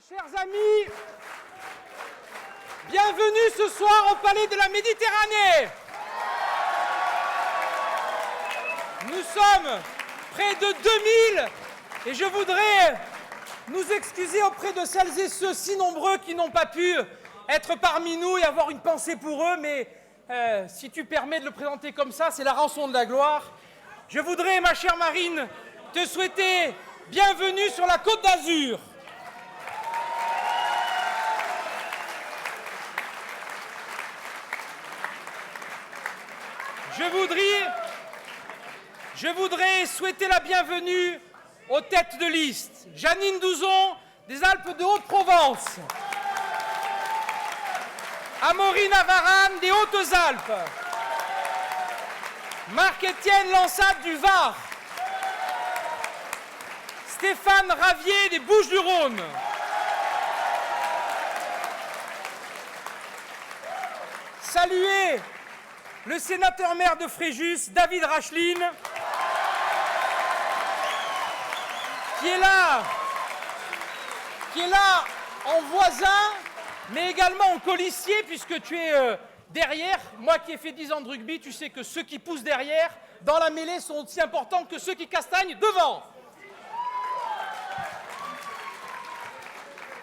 Mes chers amis, bienvenue ce soir au Palais de la Méditerranée. Nous sommes près de 2000 et je voudrais nous excuser auprès de celles et ceux si nombreux qui n'ont pas pu être parmi nous et avoir une pensée pour eux, mais si tu permets de le présenter comme ça, c'est la rançon de la gloire. Je voudrais, ma chère Marine, te souhaiter bienvenue sur la Côte d'Azur. Je voudrais souhaiter la bienvenue aux têtes de liste. Jeannine Douzon, des Alpes de Haute-Provence. Amaury Navarane, des Hautes-Alpes. Marc-Étienne Lansat, du Var. Stéphane Ravier, des Bouches-du-Rhône. Saluez le sénateur-maire de Fréjus, David Racheline, qui est là en voisin, mais également en colissier, puisque tu es derrière. Moi qui ai fait 10 ans de rugby, tu sais que ceux qui poussent derrière, dans la mêlée, sont aussi importants que ceux qui castagnent devant.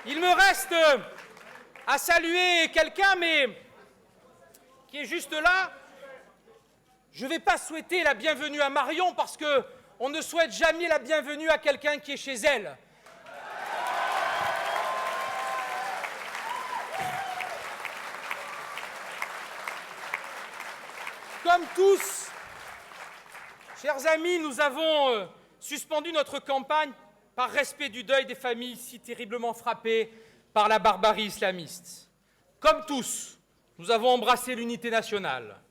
Il me reste à saluer quelqu'un, mais qui est juste là. Je ne vais pas souhaiter la bienvenue à Marion parce qu'on ne souhaite jamais la bienvenue à quelqu'un qui est chez elle. Comme tous, chers amis, nous avons suspendu notre campagne par respect du deuil des familles si terriblement frappées par la barbarie islamiste. Comme tous, nous avons embrassé l'unité nationale.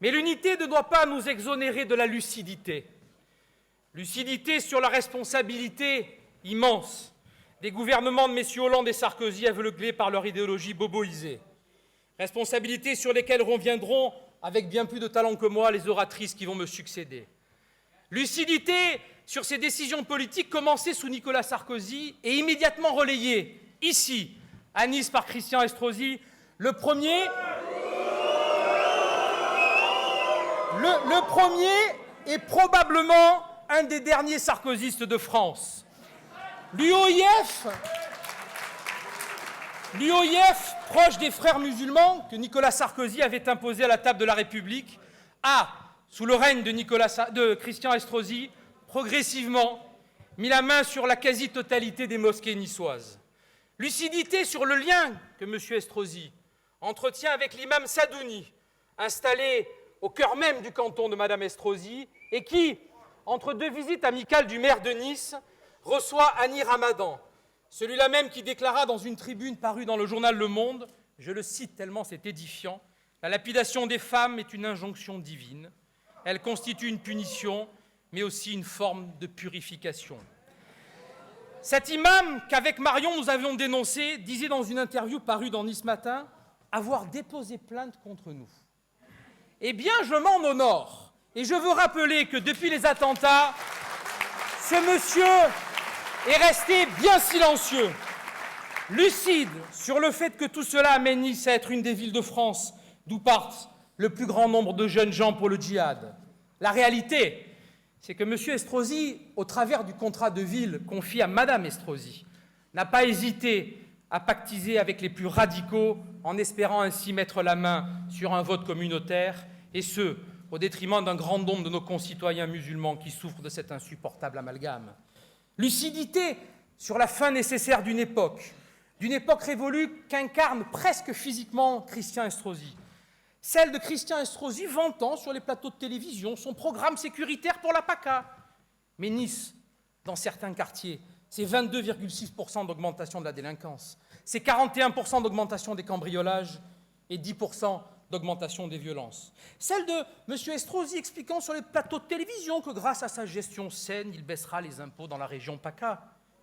Mais l'unité ne doit pas nous exonérer de la lucidité. Lucidité sur la responsabilité immense des gouvernements de messieurs Hollande et Sarkozy aveuglés par leur idéologie boboisée. Responsabilité sur lesquelles reviendront, avec bien plus de talent que moi, les oratrices qui vont me succéder. Lucidité sur ces décisions politiques commencées sous Nicolas Sarkozy et immédiatement relayées, ici, à Nice, par Christian Estrosi, le premier est probablement un des derniers sarkozystes de France. L'UOIF, proche des frères musulmans que Nicolas Sarkozy avait imposé à la table de la République, a, sous le règne de Christian Estrosi, progressivement mis la main sur la quasi-totalité des mosquées niçoises. Lucidité sur le lien que M. Estrosi entretient avec l'imam Sadouni, installé au cœur même du canton de Mme Estrosi, et qui, entre deux visites amicales du maire de Nice, reçoit Annie Ramadan, celui-là même qui déclara dans une tribune parue dans le journal Le Monde, je le cite tellement c'est édifiant, « La lapidation des femmes est une injonction divine. Elle constitue une punition, mais aussi une forme de purification. » Cet imam qu'avec Marion nous avions dénoncé disait dans une interview parue dans Nice Matin avoir déposé plainte contre nous. Eh bien, je m'en honore. Et je veux rappeler que depuis les attentats, ce monsieur est resté bien silencieux, lucide sur le fait que tout cela amène Nice à être une des villes de France d'où partent le plus grand nombre de jeunes gens pour le djihad. La réalité, c'est que M. Estrosi, au travers du contrat de ville confié à Mme Estrosi, n'a pas hésité à pactiser avec les plus radicaux en espérant ainsi mettre la main sur un vote communautaire, et ce, au détriment d'un grand nombre de nos concitoyens musulmans qui souffrent de cet insupportable amalgame. Lucidité sur la fin nécessaire d'une époque révolue qu'incarne presque physiquement Christian Estrosi. Celle de Christian Estrosi vantant sur les plateaux de télévision son programme sécuritaire pour la PACA. Mais Nice, dans certains quartiers, c'est 22,6% d'augmentation de la délinquance, c'est 41% d'augmentation des cambriolages et 10% d'augmentation des violences. Celle de M. Estrosi expliquant sur les plateaux de télévision que grâce à sa gestion saine, il baissera les impôts dans la région PACA.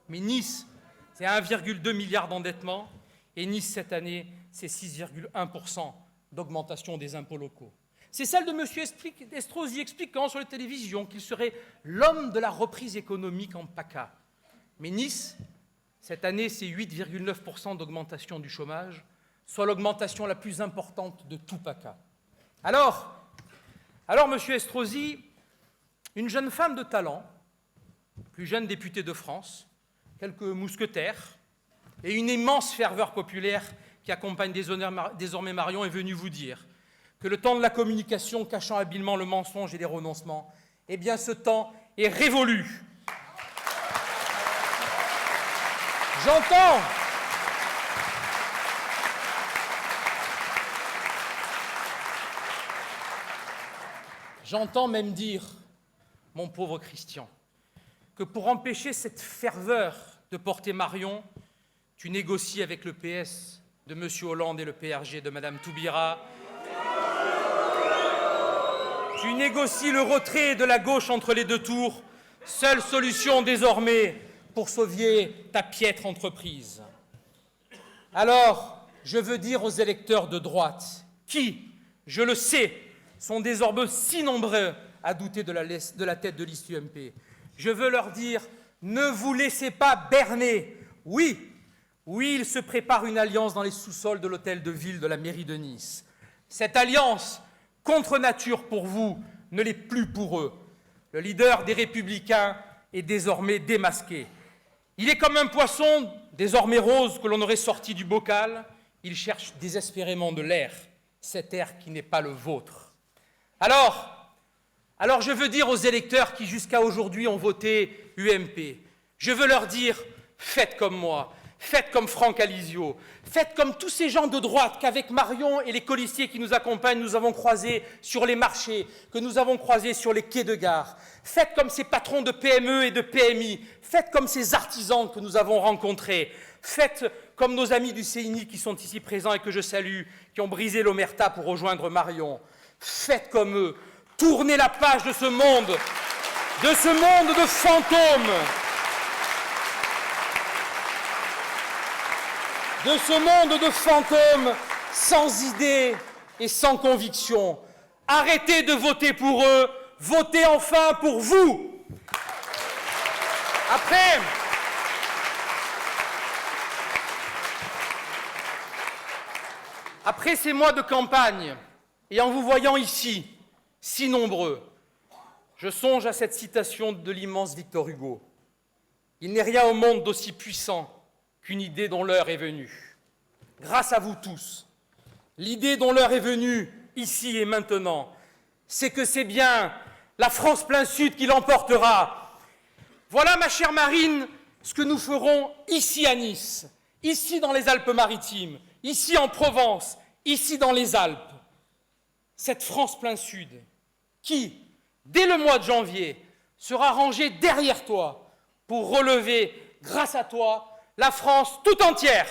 Mais Nice, c'est 1,2 milliard d'endettement et Nice, cette année, c'est 6,1% d'augmentation des impôts locaux. C'est celle de M. Estrosi expliquant sur les télévisions qu'il serait l'homme de la reprise économique en PACA. Mais Nice, Cette année, c'est 8,9% d'augmentation du chômage, soit l'augmentation la plus importante de tout PACA. Alors, Monsieur Estrosi, une jeune femme de talent, plus jeune députée de France, quelques mousquetaires et une immense ferveur populaire qui accompagne désormais Marion est venue vous dire que le temps de la communication cachant habilement le mensonge et les renoncements, eh bien ce temps est révolu. J'entends même dire, mon pauvre Christian, que pour empêcher cette ferveur de porter Marion, tu négocies avec le PS de M. Hollande et le PRG de Mme Toubira. Tu négocies le retrait de la gauche entre les deux tours, seule solution désormais pour sauver ta piètre entreprise. Alors, je veux dire aux électeurs de droite, qui, je le sais, sont désormais si nombreux à douter de la tête de liste UMP, je veux leur dire, ne vous laissez pas berner. Oui, il se prépare une alliance dans les sous-sols de l'hôtel de ville de la mairie de Nice. Cette alliance, contre nature pour vous, ne l'est plus pour eux. Le leader des Républicains est désormais démasqué. Il est comme un poisson, désormais rose, que l'on aurait sorti du bocal. Il cherche désespérément de l'air, cet air qui n'est pas le vôtre. Alors je veux dire aux électeurs qui jusqu'à aujourd'hui ont voté UMP, je veux leur dire, faites comme moi, faites comme Franck Alizio, faites comme tous ces gens de droite qu'avec Marion et les colistiers qui nous accompagnent, nous avons croisés sur les marchés, que nous avons croisés sur les quais de gare. Faites comme ces patrons de PME et de PMI, faites comme ces artisans que nous avons rencontrés, faites comme nos amis du CNI qui sont ici présents et que je salue, qui ont brisé l'omerta pour rejoindre Marion. Faites comme eux, tournez la page de ce monde de fantômes, de ce monde de fantômes sans idées et sans conviction. Arrêtez de voter pour eux, votez enfin pour vous. Après ces mois de campagne, et en vous voyant ici, si nombreux, je songe à cette citation de l'immense Victor Hugo. Il n'est rien au monde d'aussi puissant qu'une idée dont l'heure est venue. Grâce à vous tous, l'idée dont l'heure est venue, ici et maintenant, c'est que c'est bien la France plein sud qui l'emportera. Voilà, ma chère Marine, ce que nous ferons ici à Nice, ici dans les Alpes-Maritimes, ici en Provence, ici dans les Alpes. Cette France plein sud qui, dès le mois de janvier, sera rangée derrière toi pour relever, grâce à toi, la France tout entière.